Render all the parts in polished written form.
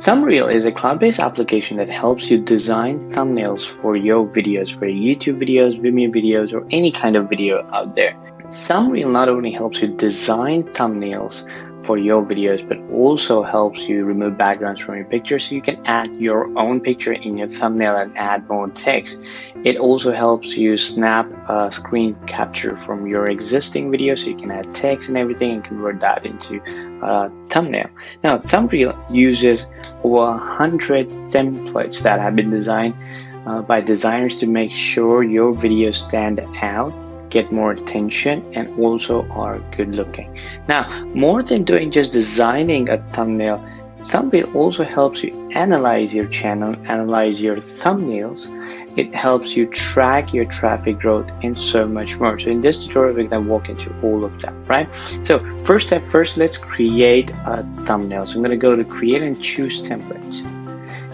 Thumbreel is a cloud-based application that helps you design thumbnails for your videos, for YouTube videos, Vimeo videos, or any kind of video out there. Thumbreel not only helps you design thumbnails for your videos, but also helps you remove backgrounds from your pictures, so you can add your own picture in your thumbnail and add more text. It also helps you snap a screen capture from your existing video, so you can add text and everything and convert that into a thumbnail. Now, Thumbreel uses over 100 templates that have been designed by designers to make sure your videos stand out, get more attention, and also are good looking. Now, more than doing just designing a thumbnail, Thumbreel also helps you analyze your channel, analyze your thumbnails. It helps you track your traffic growth and so much more. So in this tutorial, we're going to walk into all of that, right? So first step first, let's create a thumbnail. So I'm going to go to create and choose templates.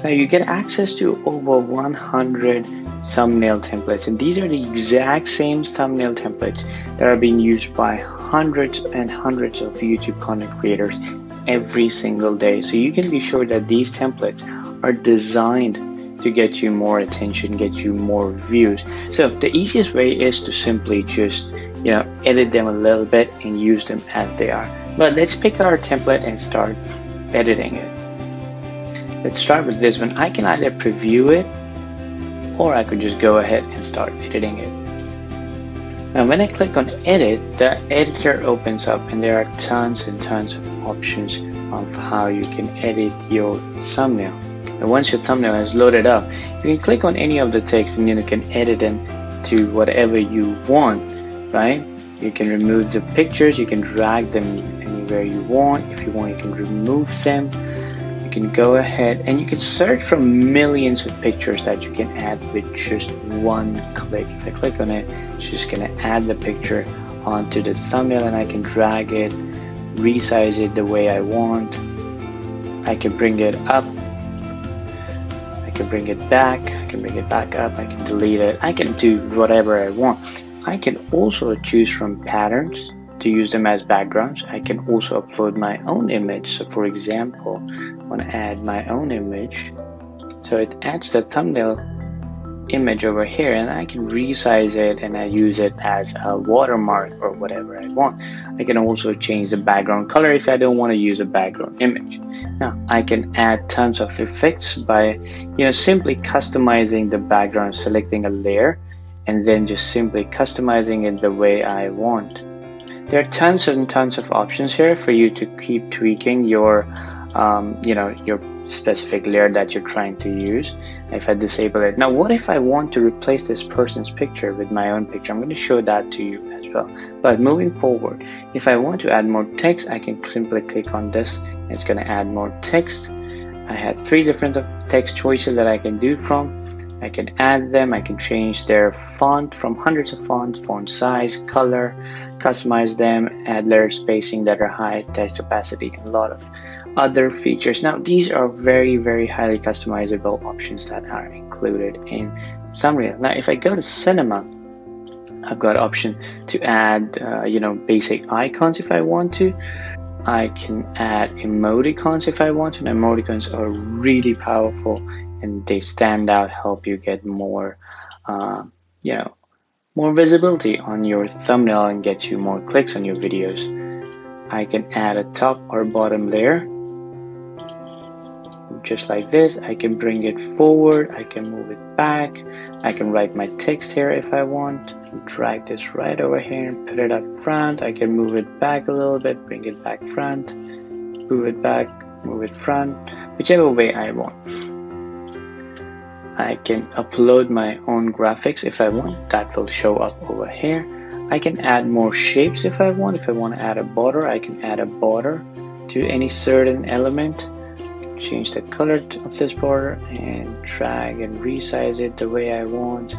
Now you get access to over 100 thumbnail templates, and these are the exact same thumbnail templates that are being used by hundreds and hundreds of YouTube content creators every single day. So you can be sure that these templates are designed to get you more attention, get you more views. So the easiest way is to simply just edit them a little bit and use them as they are. But let's pick our template and start editing it. Let's start with this one. I can either preview it, or I could just go ahead and start editing it. Now when I click on edit, the editor opens up and there are tons and tons of options of how you can edit your thumbnail. And once your thumbnail is loaded up, you can click on any of the text and you can edit them to whatever you want, right? You can remove the pictures, you can drag them anywhere you want. If you want, you can remove them. You can go ahead and you can search from millions of pictures that you can add with just one click. If I click on it, it's just going to add the picture onto the thumbnail, and I can drag it, resize it the way I want. I can bring it up, I can bring it back, I can bring it back up, I can delete it, I can do whatever I want. I can also choose from patterns to use them as backgrounds. I can also upload my own image. So for example, I want to add my own image, so it adds the thumbnail image over here, and I can resize it and I use it as a watermark or whatever I want. I can also change the background color if I don't want to use a background image. Now I can add tons of effects by simply customizing the background, selecting a layer and then just simply customizing it the way I want. There are tons and tons of options here for you to keep tweaking your your specific layer that you're trying to use. If I disable it, now what if I want to replace this person's picture with my own picture? I'm going to show that to you as well. But moving forward, if I want to add more text, I can simply click on this. It's going to add more text. I have 3 different text choices that I can do from. I can add them, I can change their font from hundreds of fonts, font size, color, customize them, add layer spacing, letter height, text opacity, and a lot of other features. Now these are very, very highly customizable options that are included in Thumbreel. Now if I go to cinema, I've got option to add basic icons if I want to. I can add emoticons if I want to, and emoticons are really powerful and they stand out, help you get more more visibility on your thumbnail and get you more clicks on your videos. I can add a top or bottom layer just like this. I can bring it forward, I can move it back, I can write my text here if I want. I can drag this right over here and put it up front. I can move it back a little bit, bring it back front, move it back, move it front, whichever way I want. I can upload my own graphics if I want. That will show up over here. I can add more shapes if I want. If I want to add a border, I can add a border to any certain element. Change the color of this border and drag and resize it the way I want.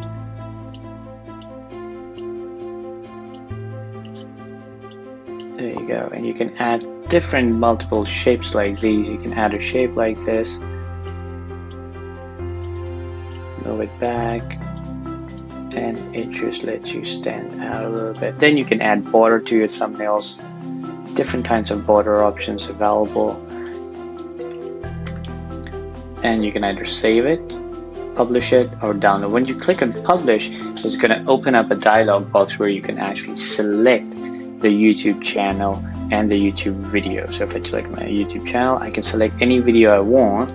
There you go. And you can add different multiple shapes like these. You can add a shape like this. Move it back, and it just lets you stand out a little bit. Then you can add border to your thumbnails. Different kinds of border options available. and you can either save it, publish it, or download. When you click on publish, it's going to open up a dialog box where you can actually select the YouTube channel and the YouTube video. So if I select my YouTube channel, I can select any video I want,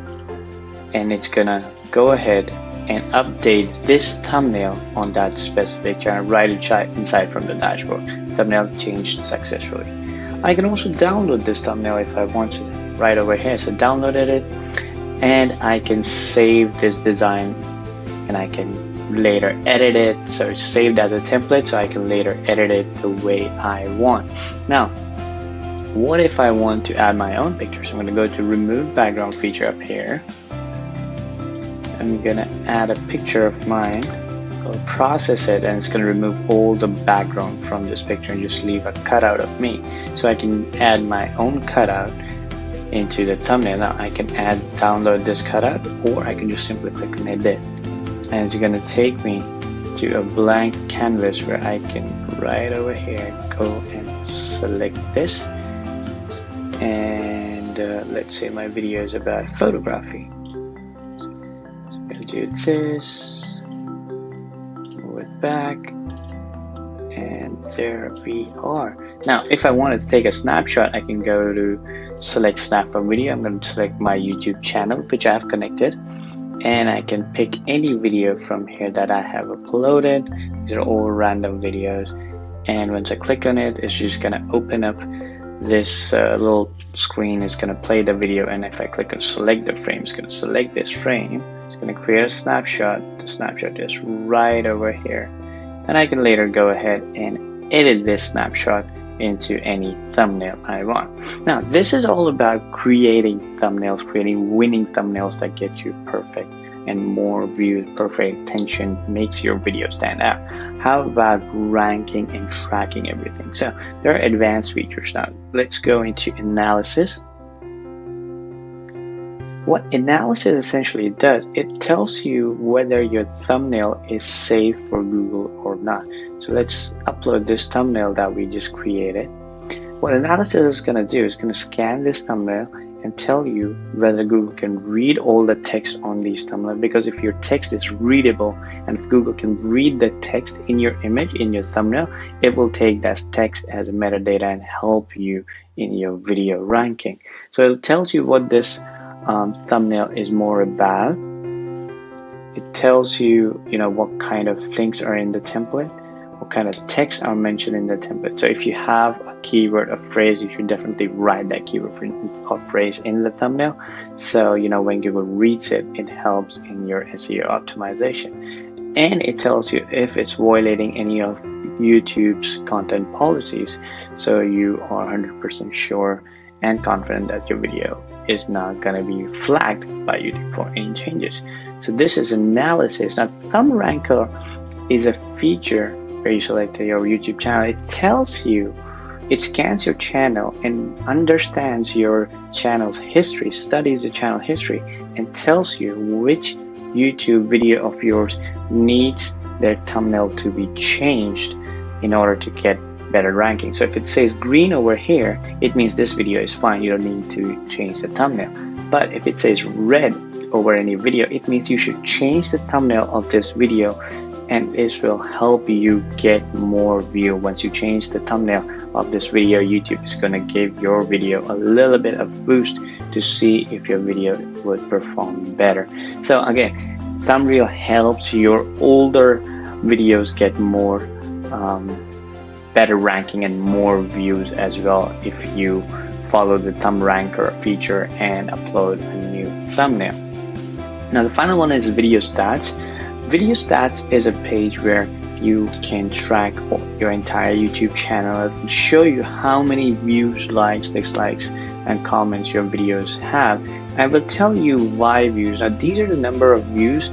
and it's gonna go ahead and update this thumbnail on that specific channel right inside from the dashboard. Thumbnail changed successfully. I can also download this thumbnail if I want to, right over here. So downloaded it, and I can save this design, and I can later edit it. So it's saved as a template, so I can later edit it the way I want. Now, what if I want to add my own picture? So I'm going to go to remove background feature up here. I'm going to add a picture of mine. I'll process it, and it's going to remove all the background from this picture and just leave a cutout of me. So I can add my own cutout into the thumbnail. Now I can download this cutout, or I can just simply click on edit, and it's going to take me to a blank canvas where I can right over here go and select this. And let's say my video is about photography. So I'm going to do this, move it back, and there we are. Now if I wanted to take a snapshot, I can go to select snap from video. I'm going to select my YouTube channel, which I have connected, and I can pick any video from here that I have uploaded. These are all random videos, and once I click on it, it's just going to open up this little screen. Is going to play the video, and if I click on select the frame, it's going to select this frame. It's going to create a snapshot. The snapshot is right over here, and I can later go ahead and edit this snapshot into any thumbnail I want. Now this is all about creating thumbnails, creating winning thumbnails that get you perfect and more views, perfect attention, makes your video stand out. How about ranking and tracking everything? So there are advanced features. Now let's go into analysis. What analysis essentially does, it tells you whether your thumbnail is safe for Google or not. So let's upload this thumbnail that we just created. What analysis is going to do is going to scan this thumbnail and tell you whether Google can read all the text on these thumbnails, because if your text is readable and if Google can read the text in your image, in your thumbnail, it will take that text as metadata and help you in your video ranking. So it tells you what this thumbnail is more about. It tells you, what kind of things are in the template, what kind of text are mentioned in the template. So if you have a keyword, a phrase, you should definitely write that keyword or phrase in the thumbnail. So when Google reads it, it helps in your SEO optimization. And it tells you if it's violating any of YouTube's content policies, so you are 100% sure and confident that your video is not going to be flagged by YouTube for any changes. So this is analysis. Now Thumb Ranker is a feature where you select your YouTube channel. It tells you, it scans your channel and understands your channel's history, studies the channel history, and tells you which YouTube video of yours needs their thumbnail to be changed in order to get better ranking. So if it says green over here, it means this video is fine, you don't need to change the thumbnail. But if it says red over any video, it means you should change the thumbnail of this video, and this will help you get more view. Once you change the thumbnail of this video, YouTube is going to give your video a little bit of boost to see if your video would perform better. So again, Thumbreel helps your older videos get more better ranking and more views as well if you follow the Thumb Ranker feature and upload a new thumbnail. Now the final one is video stats. Video stats is a page where you can track your entire YouTube channel and show you how many views, likes, dislikes, and comments your videos have. I will tell you why views. Now these are the number of views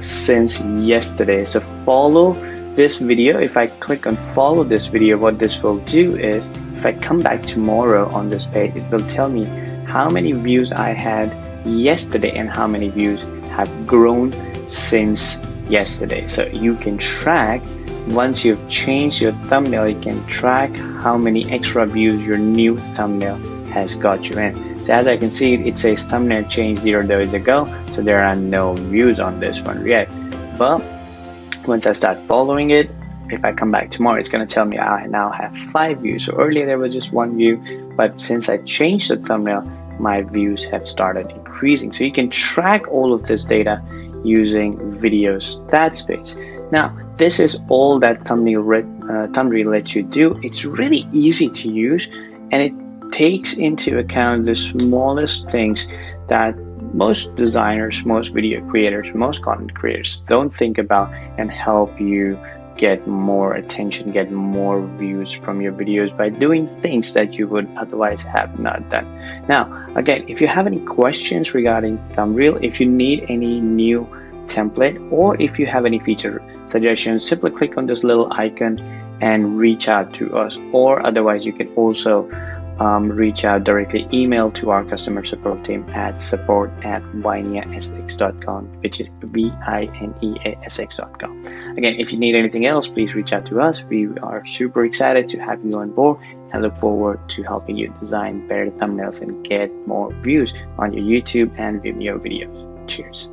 since yesterday. So follow this video. If I click on follow this video, what this will do is, if I come back tomorrow on this page, it will tell me how many views I had yesterday and how many views have grown since yesterday. So you can track, once you've changed your thumbnail, you can track how many extra views your new thumbnail has got you in. So as I can see, it says thumbnail changed 0 days ago, so there are no views on this one yet. But once I start following it, if I come back tomorrow, it's going to tell me I now have 5 views. So earlier there was just 1 view, but since I changed the thumbnail, my views have started increasing. So you can track all of this data using video stats page. Now, this is all that Thumbreel lets you do. It's really easy to use, and it takes into account the smallest things that most designers, most video creators, most content creators don't think about, and help you get more attention, get more views from your videos by doing things that you would otherwise have not done. Now, again, if you have any questions regarding Thumbreel, if you need any new template, or if you have any feature suggestions, simply click on this little icon and reach out to us. Or otherwise, you can also reach out directly, email to our customer support team at support@vineasx.com, which is vineasx.com. Again, if you need anything else, please reach out to us. We are super excited to have you on board and look forward to helping you design better thumbnails and get more views on your YouTube and Vimeo videos. Cheers.